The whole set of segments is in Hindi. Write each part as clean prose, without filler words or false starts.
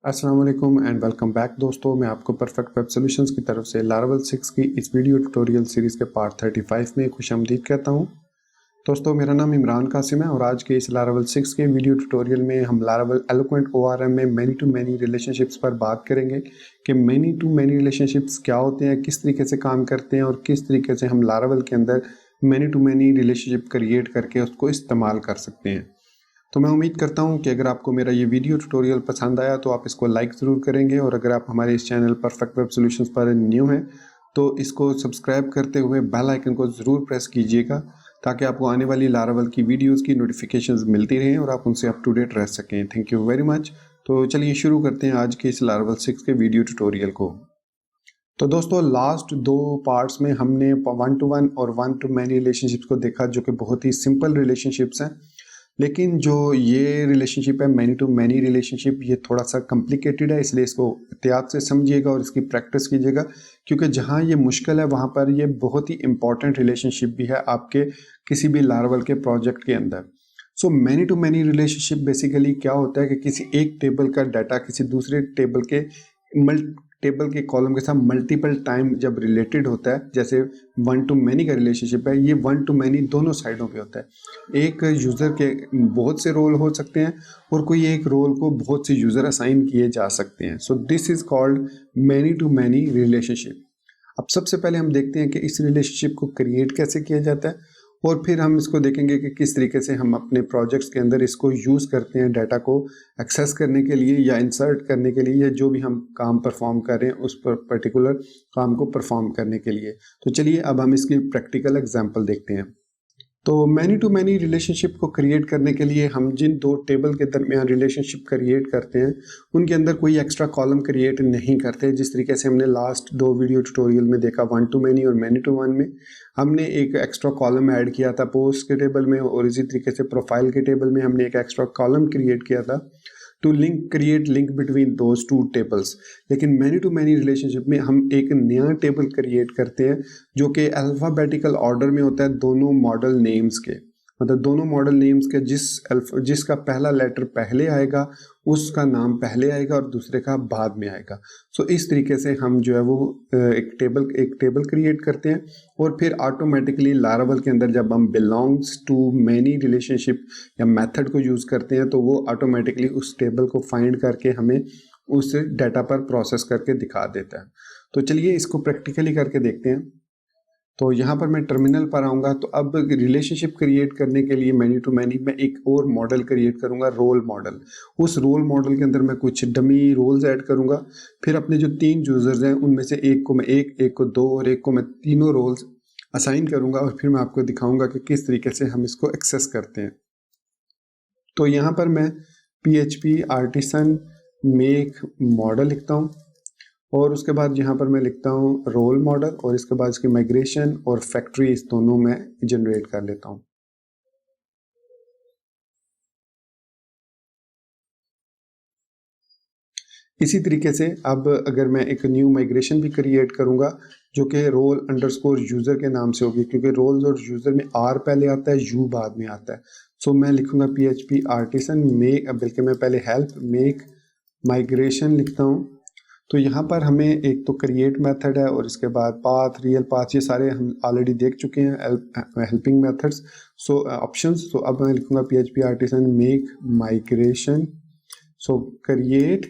अस्सलाम वालेकुम एंड वेलकम बैक दोस्तों। मैं आपको परफेक्ट वेब सॉल्यूशंस की तरफ से लारावेल 6 की इस वीडियो ट्यूटोरियल सीरीज़ के पार्ट 35 में खुशामदीद कहता हूं। दोस्तों, मेरा नाम इमरान कासिम है और आज के इस लारावेल 6 के वीडियो ट्यूटोरियल में हम लारावेल एलोक्वेंट ORM में मैनी टू मैनी रिलेशनशिप्स पर बात करेंगे कि मैनी टू मैनी रिलेशनशिप्स क्या होते हैं, किस तरीके से काम करते हैं और किस तरीके से हम लारावेल के अंदर many to many relationship create करके उसको इस्तेमाल कर सकते हैं। तो मैं उम्मीद करता हूं कि अगर आपको मेरा ये वीडियो ट्यूटोरियल पसंद आया तो आप इसको लाइक ज़रूर करेंगे, और अगर आप हमारे इस चैनल परफेक्ट वेब सॉल्यूशंस पर न्यू हैं तो इसको सब्सक्राइब करते हुए बेल आइकन को ज़रूर प्रेस कीजिएगा ताकि आपको आने वाली लारावेल की वीडियोस की नोटिफिकेशंस मिलती रहें और आप उनसे अप टू डेट रह सकें। Thank you very much. तो चलिए शुरू करते हैं आज के इस लारावेल 6 के वीडियो ट्यूटोरियल को। तो दोस्तों, लास्ट दो पार्ट्स में हमने 1 to 1 और 1 to मैनी रिलेशनशिप्स को देखा, जो कि बहुत ही सिंपल रिलेशनशिप्स हैं। लेकिन जो ये रिलेशनशिप है मैनी टू मैनी रिलेशनशिप, ये थोड़ा सा कॉम्प्लिकेटेड है, इसलिए इसको एहतियात से समझिएगा और इसकी प्रैक्टिस कीजिएगा, क्योंकि जहाँ ये मुश्किल है वहाँ पर ये बहुत ही इंपॉर्टेंट रिलेशनशिप भी है आपके किसी भी लारावेल के प्रोजेक्ट के अंदर। So many to many relationship basically क्या होता है कि किसी एक टेबल का डाटा किसी दूसरे टेबल के कॉलम के साथ मल्टीपल टाइम जब रिलेटेड होता है, जैसे 1 to मैनी का रिलेशनशिप है, ये 1 to मैनी दोनों साइडों पे होता है। एक यूज़र के बहुत से रोल हो सकते हैं और कोई एक रोल को बहुत से यूज़र असाइन किए जा सकते हैं। So this is called many to many relationship. अब सबसे पहले हम देखते हैं कि इस रिलेशनशिप को क्रिएट कैसे किया जाता है, और फिर हम इसको देखेंगे कि किस तरीके से हम अपने प्रोजेक्ट्स के अंदर इसको यूज़ करते हैं डाटा को एक्सेस करने के लिए या इंसर्ट करने के लिए, या जो भी हम काम परफॉर्म कर रहे हैं उस पर पर्टिकुलर काम को परफॉर्म करने के लिए। तो चलिए अब हम इसकी प्रैक्टिकल एग्जांपल देखते हैं। तो मैनी टू मैनी रिलेशनशिप को क्रिएट करने के लिए हम जिन दो टेबल के दरमियान रिलेशनशिप क्रिएट करते हैं उनके अंदर कोई एक्स्ट्रा कॉलम क्रिएट नहीं करते, जिस तरीके से हमने लास्ट दो वीडियो ट्यूटोरियल में देखा 1 to मैनी और मैनी टू 1 में हमने एक एक्स्ट्रा कॉलम ऐड किया था पोस्ट के टेबल में, और इसी तरीके से प्रोफाइल के टेबल में हमने एक एक्स्ट्रा कॉलम क्रिएट किया था to create link between those two tables. लेकिन मैनी टू मैनी रिलेशनशिप में हम एक नया टेबल क्रिएट करते हैं जो कि अल्फ़ाबेटिकल ऑर्डर में होता है दोनों मॉडल नेम्स के, मतलब दोनों मॉडल नेम्स के जिसका पहला लेटर पहले आएगा उसका नाम पहले आएगा और दूसरे का बाद में आएगा। सो इस तरीके से हम जो है वो एक टेबल क्रिएट करते हैं, और फिर ऑटोमेटिकली लारावेल के अंदर जब हम बिलोंग्स टू मैनी रिलेशनशिप या मेथड को यूज़ करते हैं तो वो ऑटोमेटिकली उस टेबल को फाइंड करके हमें उस डाटा पर प्रोसेस करके दिखा देता है। तो चलिए इसको प्रैक्टिकली करके देखते हैं। तो यहाँ पर मैं टर्मिनल पर आऊँगा। तो अब रिलेशनशिप क्रिएट करने के लिए मैनी टू मैनी में एक और मॉडल क्रिएट करूँगा, रोल मॉडल। उस रोल मॉडल के अंदर मैं कुछ डमी रोल्स ऐड करूँगा, फिर अपने जो 3 यूज़र्स हैं उनमें से एक को मैं एक को 2 और एक को मैं तीनों रोल्स असाइन करूँगा, और फिर मैं आपको दिखाऊँगा कि किस तरीके से हम इसको एक्सेस करते हैं। तो यहाँ पर मैं PHP आर्टिसन मेक मॉडल लिखता हूँ, और उसके बाद यहाँ पर मैं लिखता हूँ रोल मॉडल, और इसके बाद इसकी माइग्रेशन और फैक्ट्री इस दोनों में जनरेट कर लेता हूँ। इसी तरीके से अब अगर मैं एक न्यू माइग्रेशन भी क्रिएट करूँगा जो कि रोल अंडरस्कोर यूज़र के नाम से होगी, क्योंकि रोल्स और यूज़र में R पहले आता है, U बाद में आता है। सो मैं लिखूँगा PHP आर्टिसन मेक, बल्कि मैं पहले हेल्प मेक माइग्रेशन लिखता हूँ। तो यहाँ पर हमें एक तो क्रिएट मेथड है और इसके बाद पाथ, रियल पाथ, ये सारे हम ऑलरेडी देख चुके हैं हेल्पिंग मेथड्स। So options. तो अब मैं लिखूँगा PHP artisan make migration, so create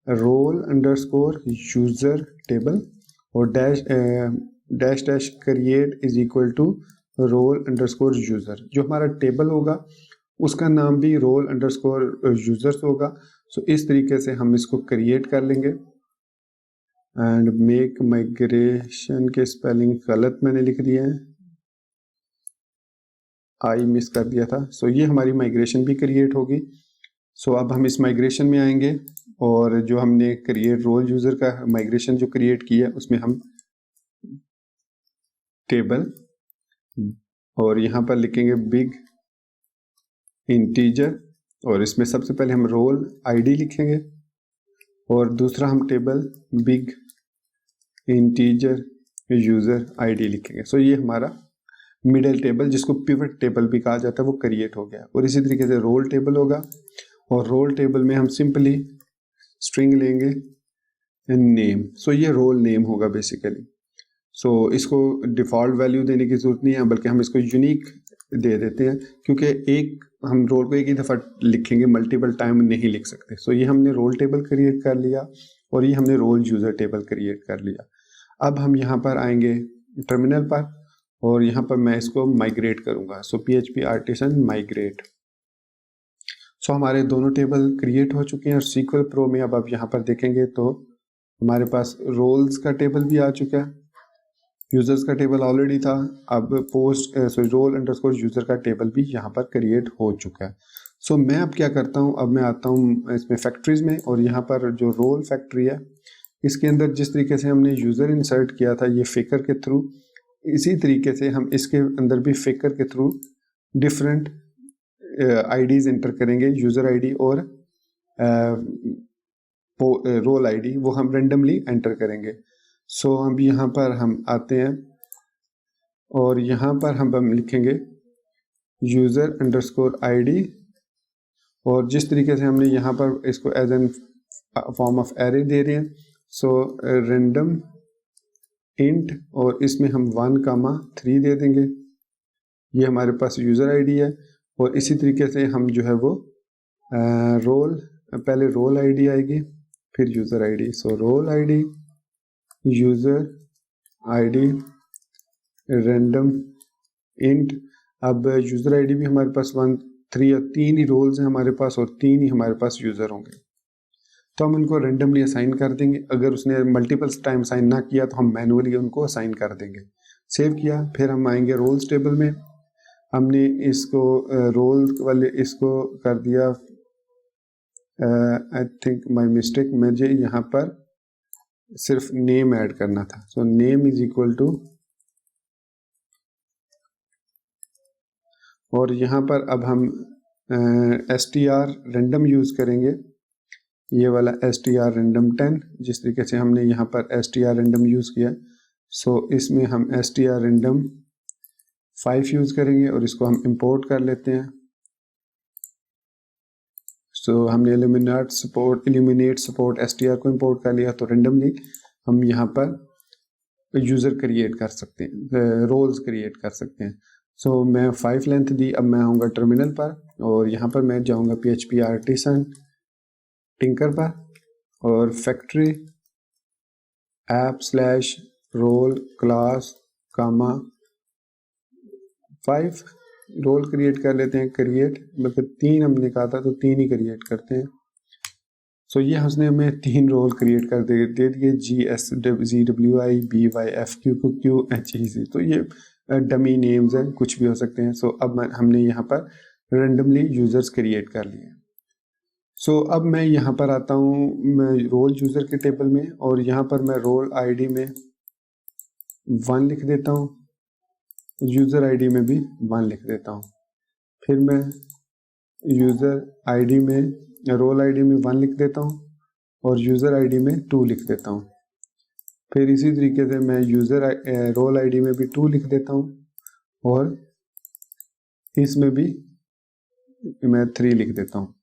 role underscore user table, और dash dash create is equal to role underscore user. जो हमारा टेबल होगा उसका नाम भी रोल अंडरस्कोर यूज़र्स होगा। सो इस तरीके से हम इसको क्रिएट कर लेंगे। एंड मेक माइग्रेशन के स्पेलिंग गलत मैंने लिख दिए हैं, आई मिस कर दिया था। सो ये हमारी माइग्रेशन भी क्रिएट होगी। सो अब हम इस माइग्रेशन में आएंगे, और जो हमने क्रिएट रोल यूज़र का माइग्रेशन जो क्रिएट किया है उसमें हम टेबल, और यहाँ पर लिखेंगे बिग इंटीजर, और इसमें सबसे पहले हम रोल आईडी लिखेंगे, और दूसरा हम table big integer user ID लिखेंगे। सो ये हमारा मिडिल टेबल, जिसको पिवट टेबल भी कहा जाता है, वो क्रिएट हो गया। और इसी तरीके से रोल टेबल होगा, और रोल टेबल में हम सिंपली स्ट्रिंग लेंगे नेम, सो ये रोल नेम होगा बेसिकली। सो इसको डिफ़ॉल्ट वैल्यू देने की ज़रूरत नहीं है, बल्कि हम इसको यूनिक दे देते हैं, क्योंकि एक हम रोल को एक ही दफ़ा लिखेंगे, मल्टीपल टाइम नहीं लिख सकते। सो ये हमने रोल टेबल क्रिएट कर लिया और ये हमने रोल यूज़र टेबल क्रिएट कर लिया। अब हम यहाँ पर आएंगे टर्मिनल पर और यहाँ पर मैं इसको माइग्रेट करूँगा। सो PHP आर्टिसन माइग्रेट। सो हमारे दोनों टेबल क्रिएट हो चुके हैं और SQL Pro में अब आप यहाँ पर देखेंगे तो हमारे पास रोल्स का टेबल भी आ चुका है, यूज़र्स का टेबल ऑलरेडी था, अब रोल अंडरस्कोर यूज़र का टेबल भी यहाँ पर क्रिएट हो चुका है। सो मैं अब क्या करता हूँ, अब मैं आता हूँ इसमें फैक्ट्रीज में और यहाँ पर जो रोल फैक्ट्री है इसके अंदर जिस तरीके से हमने यूज़र इंसर्ट किया था ये फेकर के थ्रू, इसी तरीके से हम इसके अंदर भी फेकर के थ्रू डिफरेंट आईडीज़ एंटर करेंगे, यूज़र आईडी और रोल आईडी, वो हम रेंडमली एंटर करेंगे। सो अब यहाँ पर हम आते हैं और यहाँ पर हम लिखेंगे यूज़र अंडरस्कोर आईडी और जिस तरीके से हमने यहाँ पर इसको as an form of array दे रहे हैं, सो रेंडम इंट और इसमें हम 1,3 दे देंगे, ये हमारे पास यूज़र आईडी है। और इसी तरीके से हम जो है वो रोल, पहले रोल आईडी आएगी फिर user ID, so role ID user ID random int. अब यूज़र आईडी भी हमारे पास 1, 3 और 3 ही रोल्स हैं हमारे पास और 3 ही हमारे पास यूज़र होंगे, तो हम उनको रेंडमली असाइन कर देंगे। अगर उसने मल्टीपल टाइम असाइन ना किया तो हम मैनुअली उनको असाइन कर देंगे। सेव किया, फिर हम आएंगे रोल्स टेबल में, हमने इसको रोल वाले इसको कर दिया, आई थिंक माय मिस्टेक, मुझे यहाँ पर सिर्फ नेम ऐड करना था। So name is equal to, और यहाँ पर अब हम str रेंडम यूज़ करेंगे, ये वाला str रेंडम 10, जिस तरीके से हमने यहाँ पर str रेंडम यूज़ किया। सो इसमें हम str रेंडम 5 यूज़ करेंगे और इसको हम इंपोर्ट कर लेते हैं। सो हमने एलिमिनेट सपोर्ट str को इंपोर्ट कर लिया, तो रेंडमली हम यहाँ पर यूज़र क्रिएट कर सकते हैं, रोल्स क्रिएट कर सकते हैं। सो मैं 5 लेंथ दी। अब मैं आऊँगा टर्मिनल पर और यहाँ पर मैं जाऊँगा PHP आर्टिसन टिंकर पर और factory app slash role class comma 5 role create कर लेते हैं। क्रिएट मतलब 3 हमने कहा था तो 3 ही क्रिएट करते हैं। सो ये उसने हमें 3 रोल क्रिएट कर दे दिए, GSZWI BYFQQHEC, तो ये डमी नेम्स हैं, कुछ भी हो सकते हैं। सो अब हमने यहाँ पर रेंडमली यूज़र्स क्रिएट कर लिए। सो अब मैं यहाँ पर आता हूँ मैं रोल यूज़र के टेबल में और यहाँ पर मैं रोल आईडी में 1 लिख देता हूँ, यूज़र आईडी में भी 1 लिख देता हूँ। फिर मैं यूज़र आईडी में रोल आईडी में 1 लिख देता हूँ और यूज़र आईडी में 2 लिख देता हूँ। फिर इसी तरीके से मैं रोल आईडी में भी 2 लिख देता हूँ और इसमें भी मैं 3 लिख देता हूँ।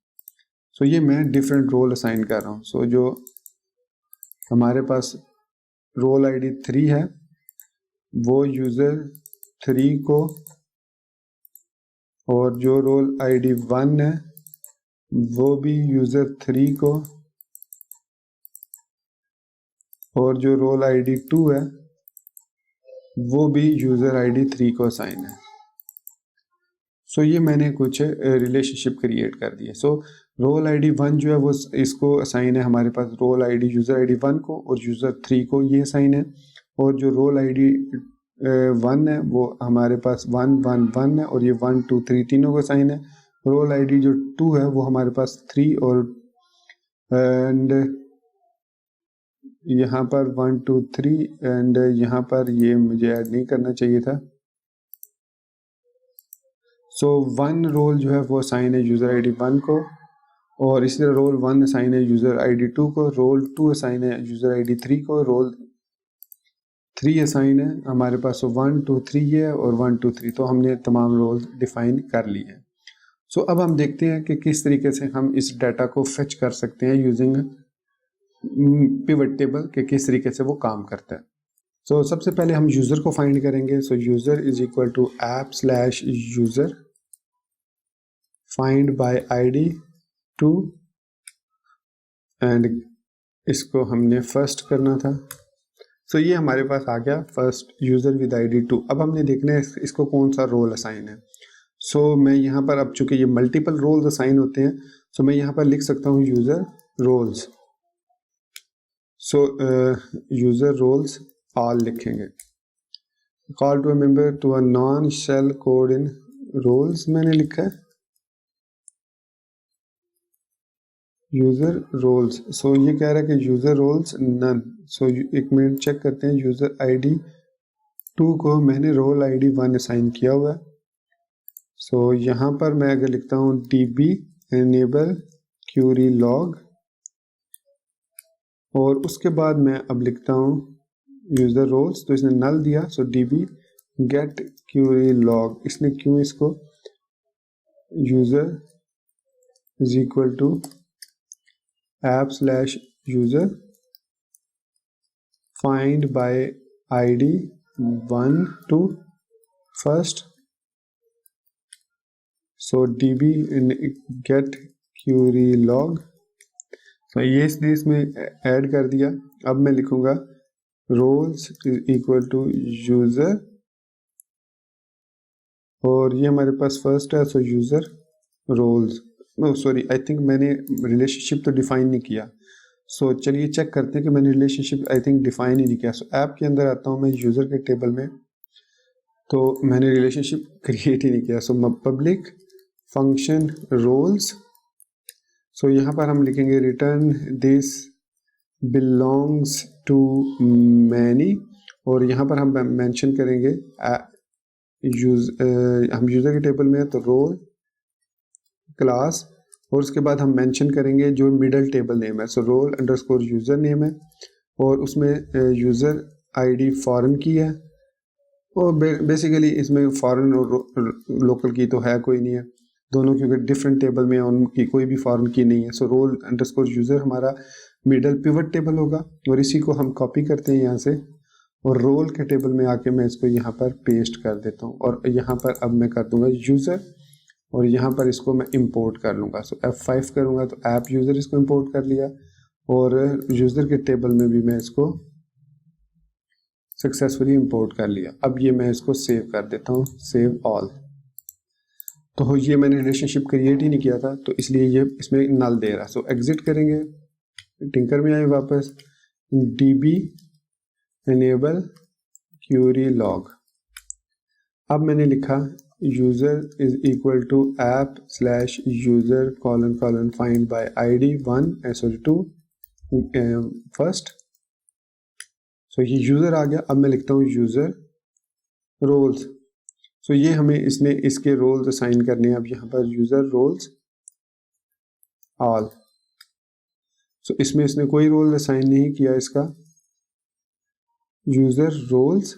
सो ये मैं डिफरेंट रोल असाइन कर रहा हूँ। सो जो हमारे पास रोल आईडी 3 है वो यूज़र 3 को, और जो रोल आईडी 1 है वो भी यूज़र 3 को, और जो रोल आईडी 2 है वो भी यूज़र आईडी 3 को असाइन है। सो ये मैंने कुछ रिलेशनशिप क्रिएट कर दिए। सो रोल आईडी 1 जो है वो इसको असाइन है हमारे पास रोल आईडी यूज़र आईडी 1 को और यूज़र 3 को ये असाइन है, और जो रोल आईडी 1 है वो हमारे पास 1 1 1 है और ये 1 2 3 तीनों को असाइन है। रोल आईडी जो 2 है वो हमारे पास 3 और एंड यहाँ पर 1 2 3 एंड यहाँ पर ये मुझे ऐड नहीं करना चाहिए था। सो 1 रोल जो है वो असाइन है यूज़र आईडी 1 को, और इसी तरह रोल 1 असाइन है यूज़र आईडी 2 को, रोल 2 असाइन है यूज़र आईडी 3 को, रोल 3 असाइन है हमारे पास 1 2 3 है और 1 2 3, तो हमने तमाम रोल डिफाइन कर लिए हैं। सो अब हम देखते हैं कि किस तरीके से हम इस डाटा को फेच कर सकते हैं यूजिंग पिवट टेबल के किस तरीके से वो काम करता है। सो सबसे पहले हम यूज़र को फाइंड करेंगे। So user is equal to app slash user find by ID 2 and इसको हमने फर्स्ट करना था। सो ये हमारे पास आ गया फर्स्ट यूज़र विद आईडी 2। अब हमने देखना है इसको कौन सा रोल असाइन है। सो मैं यहाँ पर, अब चूंकि ये मल्टीपल रोल्स असाइन होते हैं, सो मैं यहाँ पर लिख सकता हूँ user roles. So user roles all लिखेंगे। Call to a member to a non shell code in roles मैंने लिखा है यूज़र रोल्स। सो ये कह रहा है कि यूज़र रोल्स नन। सो एक मिनट चेक करते हैं। यूज़र आईडी 2 को मैंने रोल आईडी 1 असाइन किया हुआ है। सो यहाँ पर मैं अगर लिखता हूँ db enable query log और उसके बाद मैं अब लिखता हूँ यूज़र रोल्स, तो इसने नल दिया। सो db get query log, इसने क्यों इसको user is equal to app slash user find by ID 1 to first. So db get query log, तो ये इसने इसमें ऐड कर दिया। अब मैं लिखूंगा रोल्स इक्वल टू यूज़र और ये हमारे पास फर्स्ट है। So user roles, sorry I think मैंने रिलेशनशिप तो डिफाइन नहीं किया। सो चलिए चेक करते हैं कि मैंने रिलेशनशिप आई थिंक डिफाइन ही नहीं किया। सो ऐप के अंदर आता हूँ मैं यूज़र के टेबल में, तो मैंने रिलेशनशिप क्रिएट ही नहीं किया। So public function roles, so यहाँ पर हम लिखेंगे return this belongs to many और यहाँ पर हम मेंशन करेंगे हम यूज़र के टेबल में है तो रोल क्लास और उसके बाद हम मेंशन करेंगे जो मिडल टेबल नेम है। So role underscore user name है और उसमें यूज़र आईडी फॉरेन की है और बेसिकली इसमें फॉरेन और लोकल की तो है कोई नहीं है, दोनों क्योंकि डिफरेंट टेबल में उनकी कोई भी फॉरेन की नहीं है। सो रोल अंडरस्कोर यूज़र हमारा मिडल पिवट टेबल होगा और इसी को हम कॉपी करते हैं यहाँ से और रोल के टेबल में आके मैं इसको यहाँ पर पेस्ट कर देता हूँ और यहाँ पर अब मैं कर दूंगा यूज़र और यहाँ पर इसको मैं इंपोर्ट कर लूँगा। सो F5 करूँगा तो ऐप यूज़र इसको इंपोर्ट कर लिया और यूज़र के टेबल में भी मैं इसको सक्सेसफुली इंपोर्ट कर लिया। अब ये मैं इसको सेव कर देता हूँ, सेव ऑल। तो ये मैंने रिलेशनशिप क्रिएट ही नहीं किया था तो इसलिए ये इसमें नल दे रहा। सो एग्जिट करेंगे, टिंकर में आए वापस, db enable query log। अब मैंने लिखा user is equal to app slash user colon colon find by ID 1 sorry 2 first. So ये यूज़र आ गया। अब मैं लिखता हूँ यूज़र रोल्स। सो ये हमें इसने इसके रोल्स असाइन करने हैं। अब यहाँ पर यूज़र रोल्स ऑल। सो इसमें इसने कोई रोल असाइन नहीं किया इसका, यूज़र रोल्स।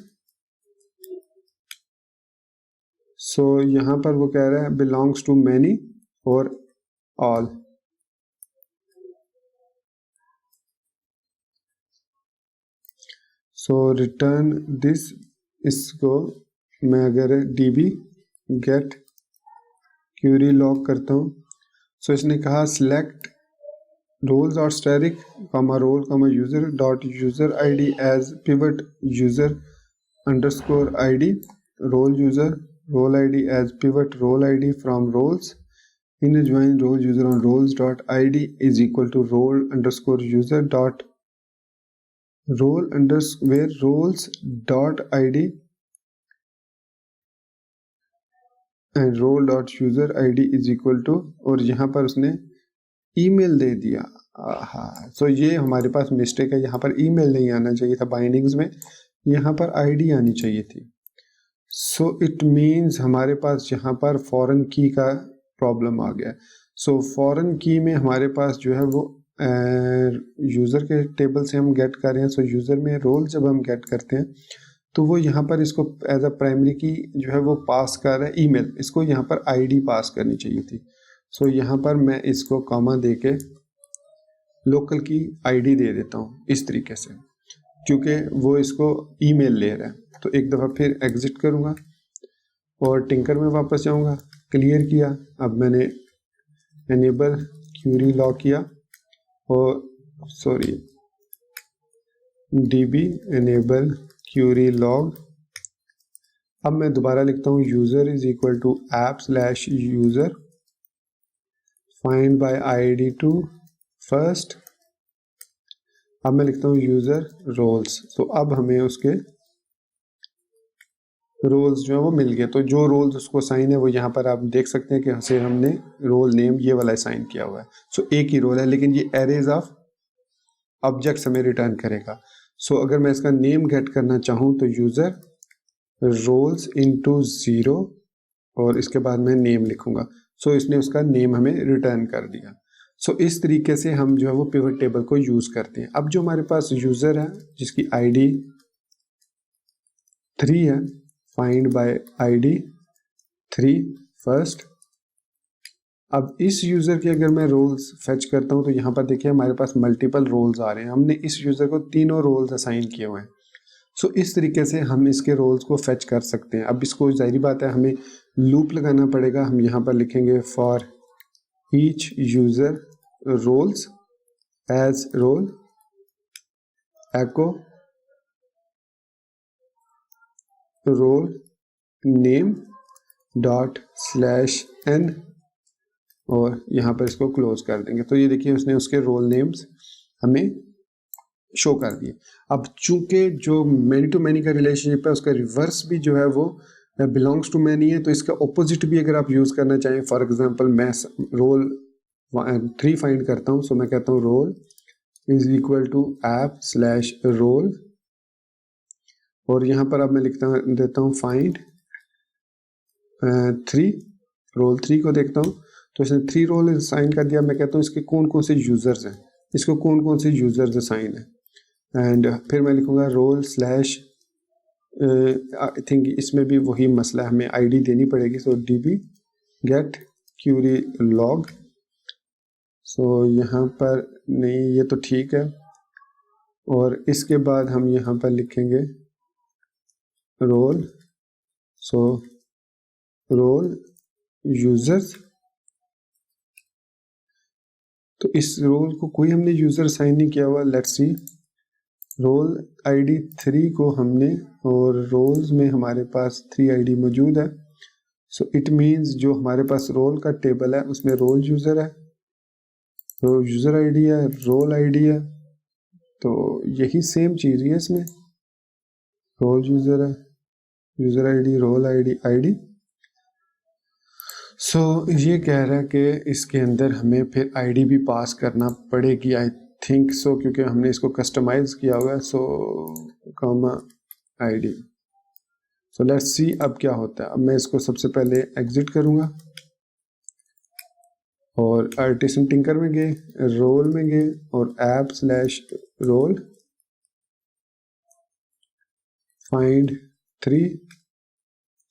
सो यहाँ पर वो कह रहा है बिलोंग्स टू मैनी और ऑल। सो रिटर्न दिस, इसको मैं अगर db get query log करता हूँ। सो इसने कहा सिलेक्ट रोल्स और static comma role comma user dot user ID as pivot user underscore ID role user role id as pivot role id from roles in a join role user on roles dot id is equal to role underscore user dot role underscore roles dot id and role dot user id is equal to और यहाँ पर उसने ईमेल दे दिया। हाँ, सो ये हमारे पास मिस्टेक है, यहाँ पर ईमेल नहीं आना चाहिए था बाइंडिंग्स में, यहाँ पर आईडी आनी चाहिए थी। सो इट मीन्स हमारे पास यहाँ पर फॉरेन की का प्रॉब्लम आ गया। सो फॉरेन की में हमारे पास जो है वो यूज़र के टेबल से हम गेट कर रहे हैं। सो यूज़र में रोल जब हम गेट करते हैं तो वो यहाँ पर इसको एज अ प्राइमरी की जो है वो पास कर रहा है ईमेल, इसको यहाँ पर आईडी पास करनी चाहिए थी। सो यहाँ पर मैं इसको कॉमा दे के लोकल की आईडी दे देता हूँ इस तरीके से, क्योंकि वो इसको ईमेल ले रहा है। तो एक दफ़ा फिर एग्जिट करूँगा और टिंकर में वापस जाऊँगा, क्लियर किया। अब मैंने एनेबल क्यूरी लॉग किया और sorry db enable query log. अब मैं दोबारा लिखता हूँ user is equal to app slash user find by ID two first. अब मैं लिखता हूँ यूज़र रोल्स। तो अब हमें उसके रोल्स जो है वो मिल गए। तो जो रोल्स उसको साइन है वो यहाँ पर आप देख सकते हैं कि हंसे हमने रोल नेम ये वाला साइन किया हुआ है। सो एक ही रोल है, लेकिन ये एरेज ऑफ ऑब्जेक्ट्स हमें रिटर्न करेगा। सो अगर मैं इसका नेम गेट करना चाहूँ तो यूज़र रोल्स इनटू 0 और इसके बाद मैं नेम लिखूंगा। सो इसने उसका नेम हमें रिटर्न कर दिया। सो इस तरीके से हम जो है वो पिवट टेबल को यूज़ करते हैं। अब जो हमारे पास यूज़र है जिसकी आईडी 3 है, फाइंड बाय आईडी 3 फर्स्ट। अब इस यूज़र के अगर मैं रोल्स फेच करता हूँ तो यहाँ पर देखिए हमारे पास मल्टीपल रोल्स आ रहे हैं। हमने इस यूज़र को तीनों रोल्स असाइन किए हुए हैं। सो इस तरीके से हम इसके रोल्स को फेच कर सकते हैं। अब इसको जाहिर बात है हमें लूप लगाना पड़ेगा। हम यहाँ पर लिखेंगे for each user roles as role echo role name dot slash N और यहाँ पर इसको क्लोज कर देंगे। तो ये देखिए उसने उसके रोल नेम्स हमें शो कर दिए। अब चूंकि जो मैनी टू मैनी का रिलेशनशिप है उसका रिवर्स भी जो है वो बिलोंग्स टू मैनी है, तो इसका ऑपोजिट भी अगर आप यूज़ करना चाहें, फॉर एग्जांपल मैं रोल 3 फाइंड करता हूँ। सो मैं कहता हूँ role is equal to app slash role और यहाँ पर अब मैं देता हूँ फाइंड 3 रोल 3 को देखता हूँ। तो इसने 3 रोल साइन कर दिया। मैं कहता हूँ इसके कौन कौन से यूज़र्स हैं, इसको कौन कौन से यूज़र्स असाइन है। एंड फिर मैं लिखूँगा रोल स्लैश आई थिंक इसमें भी वही मसला है, हमें आईडी देनी पड़ेगी। सो db गेट क्यूरी लॉग। सो यहाँ पर नहीं, ये तो ठीक है। और इसके बाद हम यहाँ पर लिखेंगे रोल, सो रोल यूज़र्स। तो इस रोल को कोई हमने यूज़र साइन नहीं किया हुआ। लेट्स सी, रोल आईडी 3 को हमने, और रोल्स में हमारे पास 3 आईडी मौजूद है। सो इट मीन्स जो हमारे पास रोल का टेबल है उसमें रोल यूज़र है, तो यूज़र आईडी है, रोल आईडी है। तो यही सेम चीज़ है इसमें, रोल यूज़र है, user ID, role ID, ID. So ये कह रहा है कि इसके अंदर हमें फिर आईडी भी पास करना पड़ेगी, आई थिंक सो, क्योंकि हमने इसको कस्टमाइज किया हुआ है। सो comma ID. So let's see अब क्या होता है। अब मैं इसको सबसे पहले एग्जिट करूंगा और आर्टिसन टिंकर में गए, रोल में गए और app slash role find 3।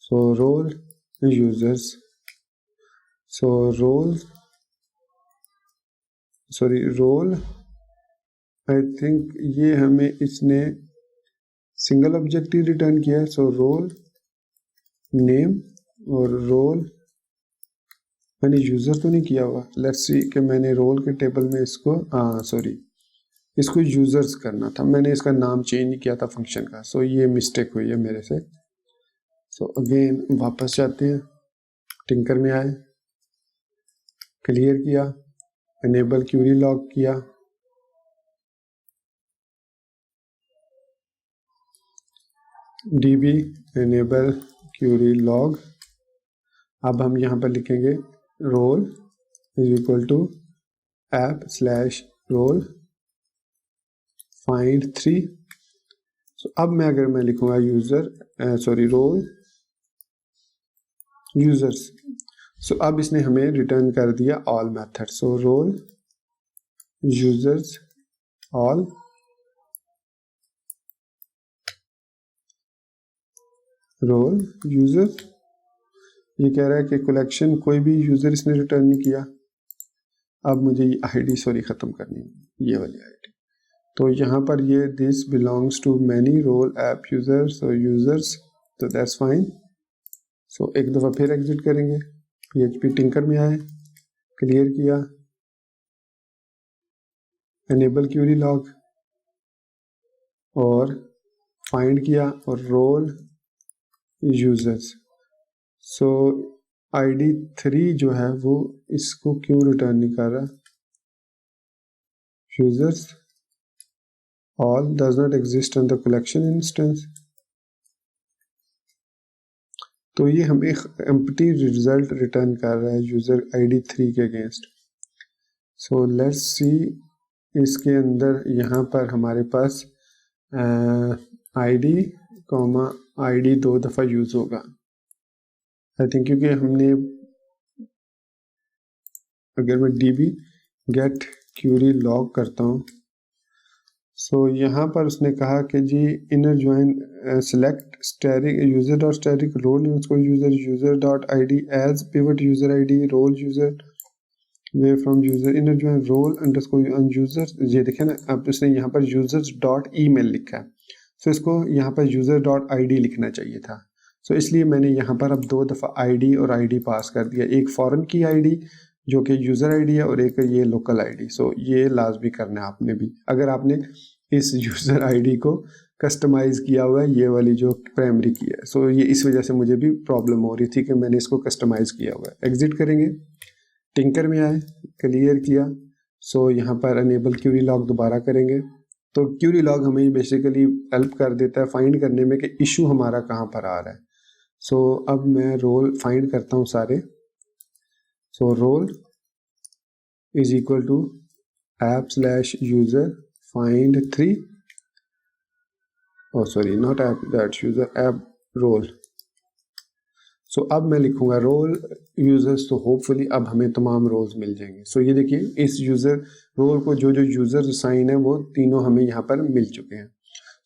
So role users, so role sorry role, I think ये हमें इसने सिंगल ऑब्जेक्ट ही रिटर्न किया है। सो रोल नेम और रोल, मैंने यूज़र तो नहीं किया हुआ। लेट्स सी कि मैंने रोल के टेबल में इसको सॉरी इसको यूज़र्स करना था, मैंने इसका नाम चेंज नहीं किया था फंक्शन का। सो ये मिस्टेक हुई है मेरे से। सो अगेन वापस जाते हैं, टिंकर में आए, क्लियर किया, एनेबल क्यूरी लॉग किया, db एनेबल क्यूरी लॉग। अब हम यहाँ पर लिखेंगे role is equal to app slash role find 3। So अब मैं अगर मैं लिखूंगा user sorry role users, so अब इसने हमें रिटर्न कर दिया all method. So role users all, role user. ये कह रहा है कि कलेक्शन कोई भी यूज़र इसने रिटर्न नहीं किया। अब मुझे ये आईडी सॉरी ख़त्म करनी है, ये वाली आईडी। तो यहाँ पर ये this belongs to many role app users और यूज़र्स, तो दैट्स फाइन। सो एक दफ़ा फिर एग्जिट करेंगे, PHP टिंकर में आए, क्लियर किया, एनेबल क्यूरी लॉग और फाइंड किया और रोल यूज़र्स। सो ID 3 जो है वो इसको क्यों रिटर्न नहीं कर रहा, users all does not exist on the collection instance। तो ये हमें एम्प्टी रिजल्ट रिटर्न कर रहा है यूज़र ID 3 के अगेंस्ट। सो लेट्स सी, इसके अंदर यहाँ पर हमारे पास ID दो दफ़ा यूज़ होगा आई थिंक, क्योंकि हमने, अगर मैं DB गेट क्यूरी लॉग करता हूँ, सो यहाँ पर उसने कहा कि जी inner join select static user dot static role user dot ID as pivot user ID role user way from user inner join role underscore on user. ये देखें ना, अब उसने यहाँ पर यूज़र्स डॉट ईमेल लिखा है, सो इसको यहाँ पर यूज़र डॉट ID लिखना चाहिए था। सो इसलिए मैंने यहाँ पर अब दो दफ़ा ID और ID पास कर दिया, एक फॉरेन की ID जो कि यूज़र ID है और एक ये लोकल ID। सो ये लाजमी करना है आपने भी, अगर आपने इस यूज़र ID को कस्टमाइज़ किया हुआ है, ये वाली जो प्राइमरी की है। सो ये इस वजह से मुझे भी प्रॉब्लम हो रही थी कि मैंने इसको कस्टमाइज़ किया हुआ है। एग्जिट करेंगे, टिंकर में आए, क्लियर किया। सो यहाँ पर अनेबल क्यूरी लॉग दोबारा करेंगे, तो क्यूरी लॉग हमें बेसिकली हेल्प कर देता है फाइंड करने में कि इशू हमारा कहाँ पर आ रहा है। सो अब मैं रोल फाइंड करता हूँ सारे। So role is equal to app/user find 3, oh sorry not app that's user app role। सो अब मैं लिखूंगा रोल यूज़र्स, तो होपफुली अब हमें तमाम रोल्स मिल जाएंगे। सो ये देखिए, इस यूज़र रोल को जो जो यूज़र असाइन है वो तीनों हमें यहाँ पर मिल चुके हैं।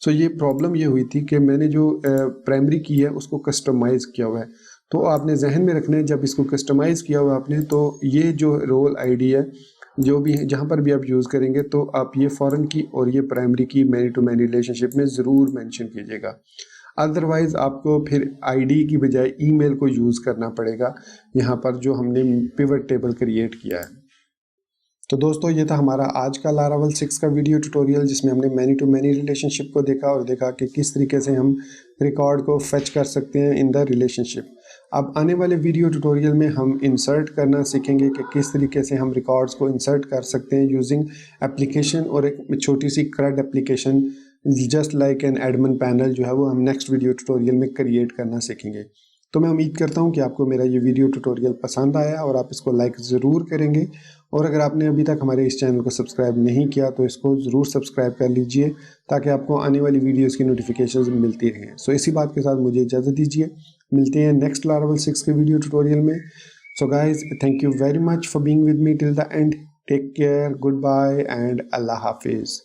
सो ये प्रॉब्लम ये हुई थी कि मैंने जो प्राइमरी की है उसको कस्टमाइज़ किया हुआ है, तो आपने जहन में रखना है जब इसको कस्टमाइज़ किया हुआ आपने, तो ये जो रोल ID है जो भी जहाँ पर भी आप यूज़ करेंगे तो आप ये फॉरेन की और ये प्राइमरी की मैनी टू मैनी रिलेशनशिप में ज़रूर मेंशन कीजिएगा, अदरवाइज़ आपको फिर ID की बजाय ईमेल को यूज़ करना पड़ेगा यहाँ पर जो हमने पिवट टेबल क्रिएट किया है। तो दोस्तों ये था हमारा आज का लारावल 6 का वीडियो ट्यूटोरियल, जिसमें हमने मैनी टू मैनी रिलेशनशिप को देखा और देखा कि किस तरीके से हम रिकॉर्ड को फेच कर सकते हैं इन द रिलेशनशिप। अब आने वाले वीडियो ट्यूटोरियल में हम इंसर्ट करना सीखेंगे कि किस तरीके से हम रिकॉर्ड्स को इंसर्ट कर सकते हैं यूजिंग एप्लीकेशन, और एक छोटी सी CRUD application just like an admin panel जो है वो हम नेक्स्ट वीडियो ट्यूटोरियल में क्रिएट करना सीखेंगे। तो मैं उम्मीद करता हूँ कि आपको मेरा ये वीडियो ट्यूटोरियल पसंद आया और आप इसको लाइक ज़रूर करेंगे, और अगर आपने अभी तक हमारे इस चैनल को सब्सक्राइब नहीं किया तो इसको ज़रूर सब्सक्राइब कर लीजिए ताकि आपको आने वाली वीडियोस की नोटिफिकेशंस मिलती रहें। सो इसी बात के साथ मुझे इजाज़त दीजिए, मिलते हैं नेक्स्ट लारावल 6 के वीडियो ट्यूटोरियल में। So guys, thank you very much for being with me till the end. Take care, good bye and अल्लाह हाफिज़।